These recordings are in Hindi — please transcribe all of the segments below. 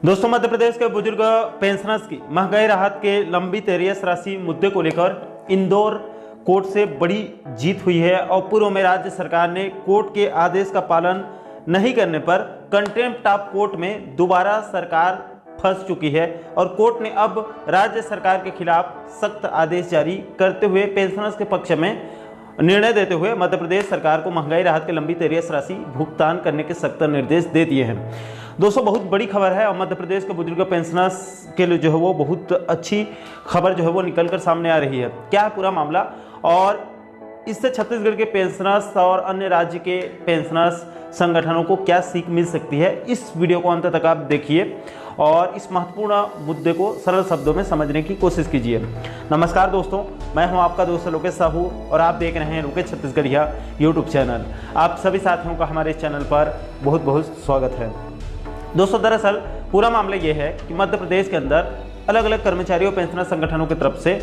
दोस्तों, मध्य प्रदेश के बुजुर्ग पेंशनर्स की महंगाई राहत के लंबित एरियस राशि मुद्दे को लेकर इंदौर कोर्ट से बड़ी जीत हुई है और पूर्व में राज्य सरकार ने कोर्ट के आदेश का पालन नहीं करने पर कंटेम्प्ट ऑफ कोर्ट में दोबारा सरकार फंस चुकी है और कोर्ट ने अब राज्य सरकार के खिलाफ सख्त आदेश जारी करते हुए पेंशनर्स के पक्ष में निर्णय देते हुए मध्य प्रदेश सरकार को महंगाई राहत के लंबित एरियस राशि भुगतान करने के सख्त निर्देश दे दिए हैं। दोस्तों, बहुत बड़ी खबर है और मध्य प्रदेश के बुजुर्ग पेंशनर्स के लिए जो है वो बहुत अच्छी खबर जो है वो निकलकर सामने आ रही है। क्या है पूरा मामला और इससे छत्तीसगढ़ के पेंशनर्स और अन्य राज्य के पेंशनर्स संगठनों को क्या सीख मिल सकती है, इस वीडियो को अंत तक आप देखिए और इस महत्वपूर्ण मुद्दे को सरल शब्दों में समझने की कोशिश कीजिए। नमस्कार दोस्तों, मैं हूं आपका दोस्त लोकेश साहू और आप देख रहे हैं लोकेश छत्तीसगढ़िया यूट्यूब चैनल। आप सभी साथियों का हमारे चैनल पर बहुत बहुत स्वागत है। दोस्तों, दरअसल पूरा मामला ये है कि मध्य प्रदेश के अंदर अलग अलग कर्मचारियों पेंशनर संगठनों की तरफ से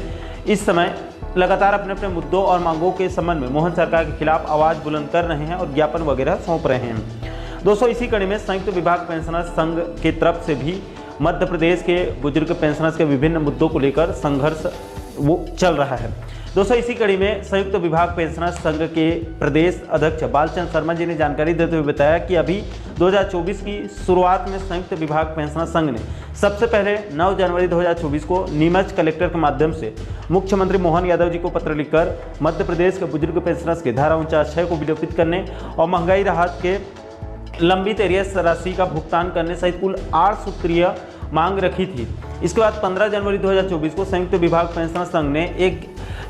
इस समय लगातार अपने अपने मुद्दों और मांगों के संबंध में मोहन सरकार के खिलाफ आवाज़ बुलंद कर रहे हैं और ज्ञापन वगैरह सौंप रहे हैं। दोस्तों, इसी कड़ी में संयुक्त विभाग पेंशनर्स संघ की तरफ से भी मध्य प्रदेश के बुजुर्ग पेंशनर्स के विभिन्न मुद्दों को लेकर संघर्ष वो चल रहा है। दोस्तों, इसी कड़ी में संयुक्त विभाग पेंशनर्स संघ के प्रदेश अध्यक्ष बालचंद शर्मा जी ने जानकारी देते हुए बताया कि अभी 2024 की शुरुआत में संयुक्त विभाग पेंशनर्स संघ ने सबसे पहले 9 जनवरी 2024 को नीमच कलेक्टर के माध्यम से मुख्यमंत्री मोहन यादव जी को पत्र लिखकर मध्य प्रदेश के बुजुर्ग पेंशनर्स के धारा 49(6) को विलोपित करने और महंगाई राहत के लंबित एरियस राशि का भुगतान करने सहित कुल 8 सूत्रीय मांग रखी थी। इसके बाद 15 जनवरी 2024 को संयुक्त विभाग पेंशनर्स संघ ने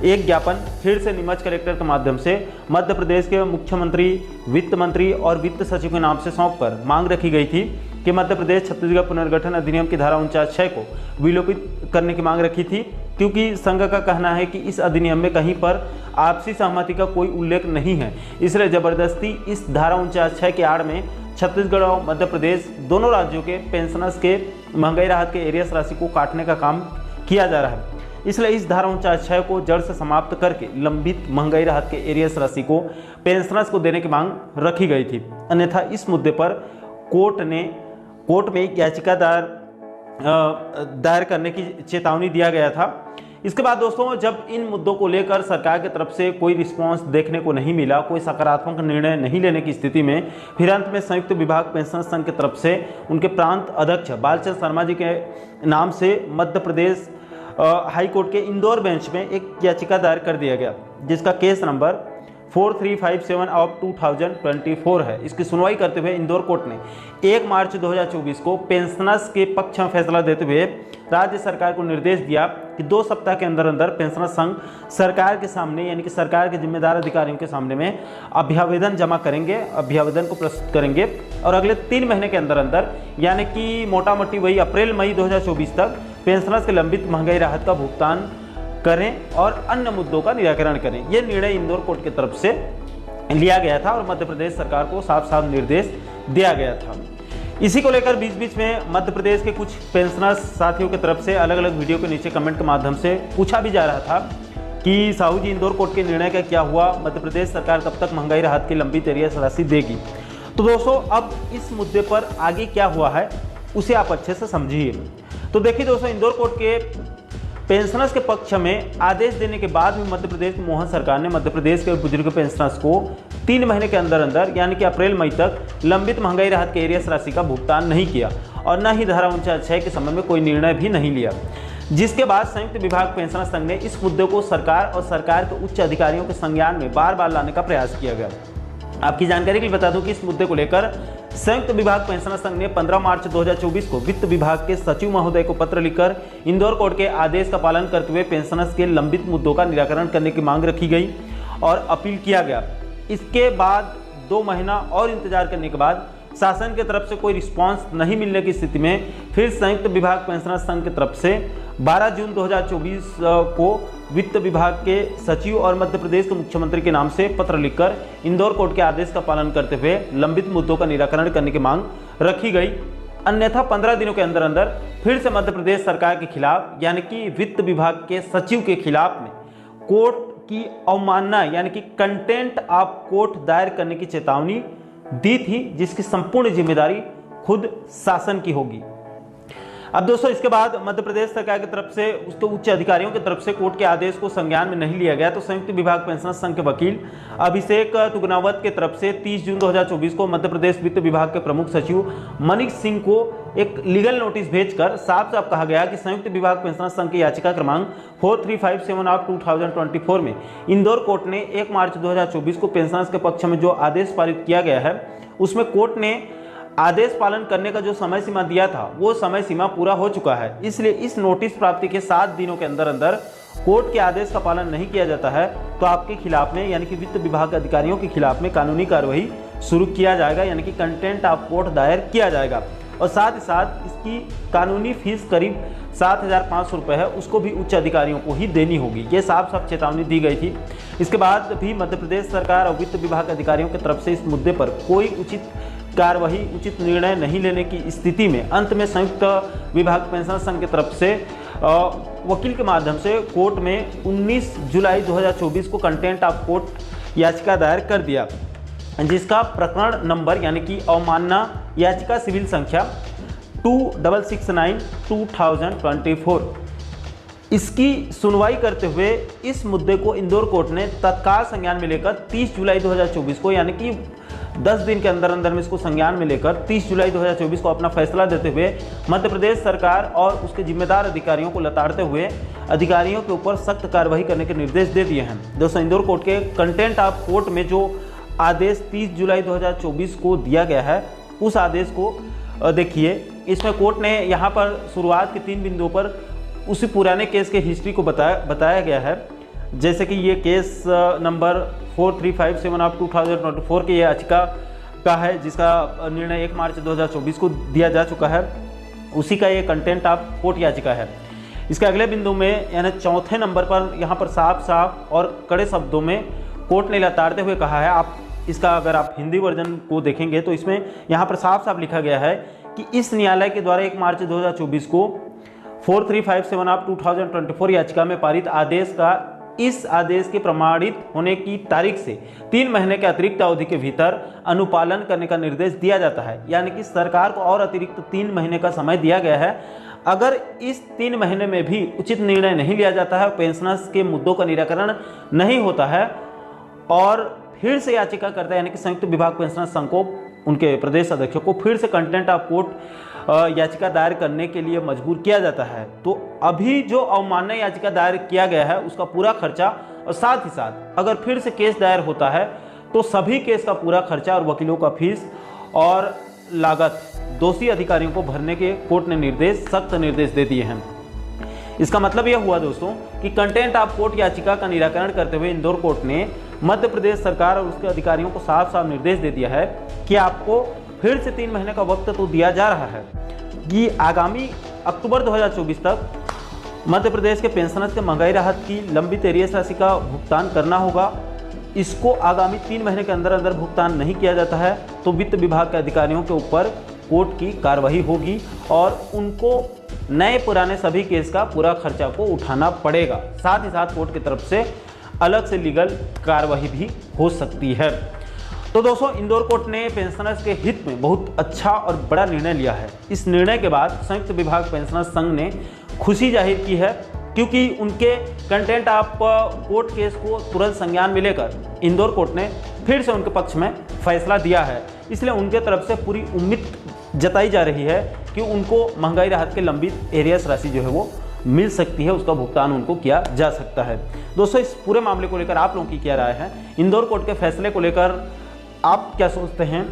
एक ज्ञापन फिर से नीमच कलेक्टर के माध्यम से मध्य प्रदेश के मुख्यमंत्री, वित्त मंत्री और वित्त सचिव के नाम से सौंपकर मांग रखी गई थी कि मध्य प्रदेश छत्तीसगढ़ पुनर्गठन अधिनियम की धारा 49(6) को विलोपित करने की मांग रखी थी, क्योंकि संघ का कहना है कि इस अधिनियम में कहीं पर आपसी सहमति का कोई उल्लेख नहीं है। इसलिए जबरदस्ती इस धारा 49(6) की आड़ में छत्तीसगढ़ और मध्य प्रदेश दोनों राज्यों के पेंशनर्स के महंगाई राहत के एरियस राशि को काटने का काम किया जा रहा है। इसलिए इस धारा 49(6) को जड़ से समाप्त करके लंबित महंगाई राहत के एरियस राशि को पेंशनर्स को देने की मांग रखी गई थी। अन्यथा इस मुद्दे पर कोर्ट में एक याचिका दायर करने की चेतावनी दिया गया था। इसके बाद दोस्तों, जब इन मुद्दों को लेकर सरकार की तरफ से कोई रिस्पांस देखने को नहीं मिला, कोई सकारात्मक निर्णय नहीं लेने की स्थिति में फिर अंत में संयुक्त विभाग पेंशन संघ की तरफ से उनके प्रांत अध्यक्ष बालचंद शर्मा जी के नाम से मध्य प्रदेश हाई कोर्ट के इंदौर बेंच में एक याचिका दायर कर दिया गया, जिसका केस नंबर 4357 ऑफ 2024 है। इसकी सुनवाई करते हुए इंदौर कोर्ट ने 1 मार्च 2024 को पेंशनर्स के पक्ष में फैसला देते हुए राज्य सरकार को निर्देश दिया कि 2 सप्ताह के अंदर अंदर पेंशनर्स संघ सरकार के सामने, यानी कि सरकार के जिम्मेदार अधिकारियों के सामने में अभ्यावेदन जमा करेंगे, अभ्यावेदन को प्रस्तुत करेंगे और अगले 3 महीने के अंदर अंदर, यानी कि मोटा मोटी वही अप्रैल-मई 2024 तक पेंशनर्स के लंबित महंगाई राहत का भुगतान करें और अन्य मुद्दों का निराकरण करें। यह निर्णय इंदौर कोर्ट की तरफ से लिया गया था और मध्य प्रदेश सरकार को साफ साफ निर्देश दिया गया था। इसी को लेकर बीच बीच में मध्य प्रदेश के कुछ पेंशनर्स साथियों की तरफ से अलग अलग वीडियो के नीचे कमेंट के माध्यम से पूछा भी जा रहा था कि साहू जी, इंदौर कोर्ट के निर्णय का क्या हुआ, मध्य प्रदेश सरकार कब तक महंगाई राहत की लंबित एरियस राशि देगी। तो दोस्तों, अब इस मुद्दे पर आगे क्या हुआ है उसे आप अच्छे से समझिए। तो देखिए दोस्तों, इंदौर कोर्ट के पेंशनर्स के पक्ष में आदेश देने के बाद भी मध्य प्रदेश की मोहन सरकार ने मध्य प्रदेश के बुजुर्ग पेंशनर्स को 3 महीने के अंदर अंदर, यानी कि अप्रैल-मई तक लंबित महंगाई राहत के एरियस राशि का भुगतान नहीं किया और न ही धारा 49(6) के संबंध में कोई निर्णय भी नहीं लिया। जिसके बाद संयुक्त विभाग पेंशनर्स संघ ने इस मुद्दे को सरकार और सरकार के उच्च अधिकारियों के संज्ञान में बार बार लाने का प्रयास किया गया। आपकी जानकारी के लिए बता दूं कि इस मुद्दे को लेकर संयुक्त विभाग पेंशनर्स संघ ने 15 मार्च 2024 को वित्त विभाग के सचिव महोदय को पत्र लिखकर इंदौर कोर्ट के आदेश का पालन करते हुए पेंशनर्स के लंबित मुद्दों का निराकरण करने की मांग रखी गई और अपील किया गया। इसके बाद 2 महीना और इंतजार करने के बाद शासन की तरफ से कोई रिस्पांस नहीं मिलने की स्थिति में फिर संयुक्त विभाग पेंशनर्स संघ की तरफ से 12 जून 2024 को वित्त विभाग के सचिव और मध्य प्रदेश के मुख्यमंत्री के नाम से पत्र लिखकर इंदौर कोर्ट के आदेश का पालन करते हुए लंबित मुद्दों का निराकरण करने की मांग रखी गई। अन्यथा 15 दिनों के अंदर अंदर फिर से मध्य प्रदेश सरकार के खिलाफ, यानी कि वित्त विभाग के सचिव के खिलाफ में कोर्ट की अवमानना, यानी कि कंटेम्प्ट ऑफ कोर्ट दायर करने की चेतावनी दी थी, जिसकी संपूर्ण जिम्मेदारी खुद शासन की होगी। अब दोस्तों इसके बाद मध्य प्रदेश सरकार की तरफ से उसके उच्च अधिकारियों की तरफ से कोर्ट के आदेश को संज्ञान में नहीं लिया गया, तो संयुक्त विभाग पेंशनर्स संघ के वकील अभिषेक तुगनावत के तरफ से 30 जून 2024 को मध्य प्रदेश वित्त विभाग के प्रमुख सचिव मनीष सिंह को एक लीगल नोटिस भेजकर साफ साफ कहा गया कि संयुक्त विभाग पेंशनर्स संघ की याचिका क्रमांक 4357 ऑफ 2024 में इंदौर कोर्ट ने 1 मार्च 2024 को पेंशनर्स के पक्ष में जो आदेश पारित किया गया है उसमें कोर्ट ने आदेश पालन करने का जो समय सीमा दिया था वो समय सीमा पूरा हो चुका है। इसलिए इस नोटिस प्राप्ति के 7 दिनों के अंदर अंदर कोर्ट के आदेश का पालन नहीं किया जाता है तो आपके खिलाफ में यानी कि वित्त विभाग के अधिकारियों के खिलाफ में कानूनी कार्रवाई शुरू किया जाएगा, यानी कि कंटेम्प्ट ऑफ कोर्ट दायर किया जाएगा। और साथ ही साथ इसकी कानूनी फीस करीब 7,500 रुपये है, उसको भी उच्च अधिकारियों को ही देनी होगी। ये साफ साफ चेतावनी दी गई थी। इसके बाद भी मध्य प्रदेश सरकार और वित्त विभाग के अधिकारियों की तरफ से इस मुद्दे पर कोई उचित कार्यवाही, उचित निर्णय नहीं लेने की स्थिति में अंत में संयुक्त विभाग पेंशन संघ की तरफ से वकील के माध्यम से कोर्ट में 19 जुलाई 2024 को कंटेम्प्ट ऑफ कोर्ट याचिका दायर कर दिया, जिसका प्रकरण नंबर यानी कि अवमानना याचिका सिविल संख्या 2669/2024। इसकी सुनवाई करते हुए इस मुद्दे को इंदौर कोर्ट ने तत्काल संज्ञान में लेकर 30 जुलाई 2024 को, यानी कि 10 दिन के अंदर अंदर में इसको संज्ञान में लेकर 30 जुलाई 2024 को अपना फैसला देते हुए मध्य प्रदेश सरकार और उसके जिम्मेदार अधिकारियों को लताड़ते हुए अधिकारियों के ऊपर सख्त कार्रवाई करने के निर्देश दे दिए हैं। दोस्तों इंदौर कोर्ट के कंटेम्प्ट ऑफ कोर्ट में जो आदेश 30 जुलाई 2024 को दिया गया है उस आदेश को देखिए। इसमें कोर्ट ने यहाँ पर शुरुआत के 3 बिंदुओं पर उसी पुराने केस के हिस्ट्री को बताया गया है, जैसे कि ये केस नंबर 4357 ऑफ 2024 की याचिका का है, जिसका निर्णय 1 मार्च 2024 को दिया जा चुका है। उसी का ये कंटेम्प्ट ऑफ कोर्ट याचिका है। इसके अगले बिंदु में यानी चौथे नंबर पर यहाँ पर साफ साफ और कड़े शब्दों में कोर्ट ने लताड़ते हुए कहा है, आप इसका अगर आप हिंदी वर्जन को देखेंगे तो इसमें यहाँ पर साफ साफ लिखा गया है कि इस न्यायालय के द्वारा 1 मार्च 2024 को 4357 ऑफ 2024 याचिका में पारित आदेश का इस आदेश के प्रमाणित होने की तारीख से 3 महीने के अतिरिक्त अवधि के भीतर अनुपालन करने का निर्देश दिया जाता है। यानी कि सरकार को और अतिरिक्त 3 महीने का समय दिया गया है। अगर इस 3 महीने में भी उचित निर्णय नहीं लिया जाता है, पेंशनर्स के मुद्दों का निराकरण नहीं होता है और फिर से याचिका करता है, यानी कि संयुक्त विभाग पेंशनर्स संघ को, उनके प्रदेश अध्यक्षों को फिर से कंटेम्प्ट ऑफ कोर्ट याचिका दायर करने के लिए मजबूर किया जाता है, तो अभी जो अवमानना याचिका दायर किया गया है उसका पूरा खर्चा और साथ ही साथ अगर फिर से केस दायर होता है तो सभी केस का पूरा खर्चा और वकीलों का फीस और लागत दोषी अधिकारियों को भरने के कोर्ट ने सख्त निर्देश दे दिए हैं। इसका मतलब यह हुआ दोस्तों कि कंटेम्प्ट ऑफ कोर्ट याचिका का निराकरण करते हुए इंदौर कोर्ट ने मध्य प्रदेश सरकार और उसके अधिकारियों को साफ साफ निर्देश दे दिया है कि आपको फिर से 3 महीने का वक्त तो दिया जा रहा है कि आगामी अक्टूबर 2024 तक मध्य प्रदेश के पेंशनर्स के महंगाई राहत की लंबित एरियर्स राशि का भुगतान करना होगा। इसको आगामी 3 महीने के अंदर अंदर भुगतान नहीं किया जाता है तो वित्त विभाग के अधिकारियों के ऊपर कोर्ट की कार्रवाई होगी और उनको नए पुराने सभी केस का पूरा खर्चा को उठाना पड़ेगा। साथ ही साथ कोर्ट की तरफ से अलग से लीगल कार्रवाई भी हो सकती है। तो दोस्तों इंदौर कोर्ट ने पेंशनर्स के हित में बहुत अच्छा और बड़ा निर्णय लिया है। इस निर्णय के बाद संयुक्त विभाग पेंशनर्स संघ ने खुशी जाहिर की है, क्योंकि उनके कंटेम्प्ट ऑफ कोर्ट केस को तुरंत संज्ञान में लेकर इंदौर कोर्ट ने फिर से उनके पक्ष में फैसला दिया है। इसलिए उनके तरफ से पूरी उम्मीद जताई जा रही है कि उनको महंगाई राहत के लंबित एरियर्स राशि जो है वो मिल सकती है, उसका भुगतान उनको किया जा सकता है। दोस्तों इस पूरे मामले को लेकर आप लोगों की क्या राय है? इंदौर कोर्ट के फैसले को लेकर आप क्या सोचते हैं?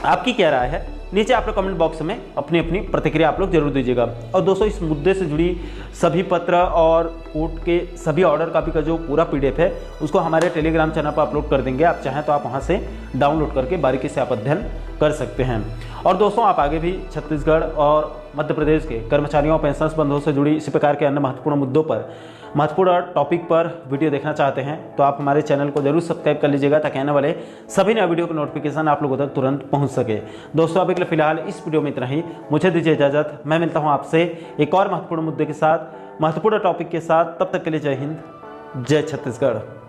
आपकी क्या राय है? नीचे आप लोग कमेंट बॉक्स में अपनी अपनी प्रतिक्रिया आप लोग जरूर दीजिएगा। और दोस्तों इस मुद्दे से जुड़ी सभी पत्र और कोर्ट के सभी ऑर्डर कॉपी का जो पूरा PDF है उसको हमारे टेलीग्राम चैनल पर अपलोड कर देंगे। आप चाहें तो आप वहां से डाउनलोड करके बारीकी से आप अध्ययन कर सकते हैं। और दोस्तों आप आगे भी छत्तीसगढ़ और मध्य प्रदेश के कर्मचारियों और पेंशनर्स बंधुओं से जुड़ी इसी प्रकार के अन्य महत्वपूर्ण मुद्दों पर, महत्वपूर्ण टॉपिक पर वीडियो देखना चाहते हैं तो आप हमारे चैनल को जरूर सब्सक्राइब कर लीजिएगा, ताकि आने वाले सभी नए वीडियो के नोटिफिकेशन आप लोगों तक तुरंत पहुंच सके। दोस्तों अभी के लिए फिलहाल इस वीडियो में इतना ही। मुझे दीजिए इजाजत। मैं मिलता हूं आपसे एक और महत्वपूर्ण मुद्दे के साथ, महत्वपूर्ण टॉपिक के साथ। तब तक के लिए जय हिंद, जय छत्तीसगढ़।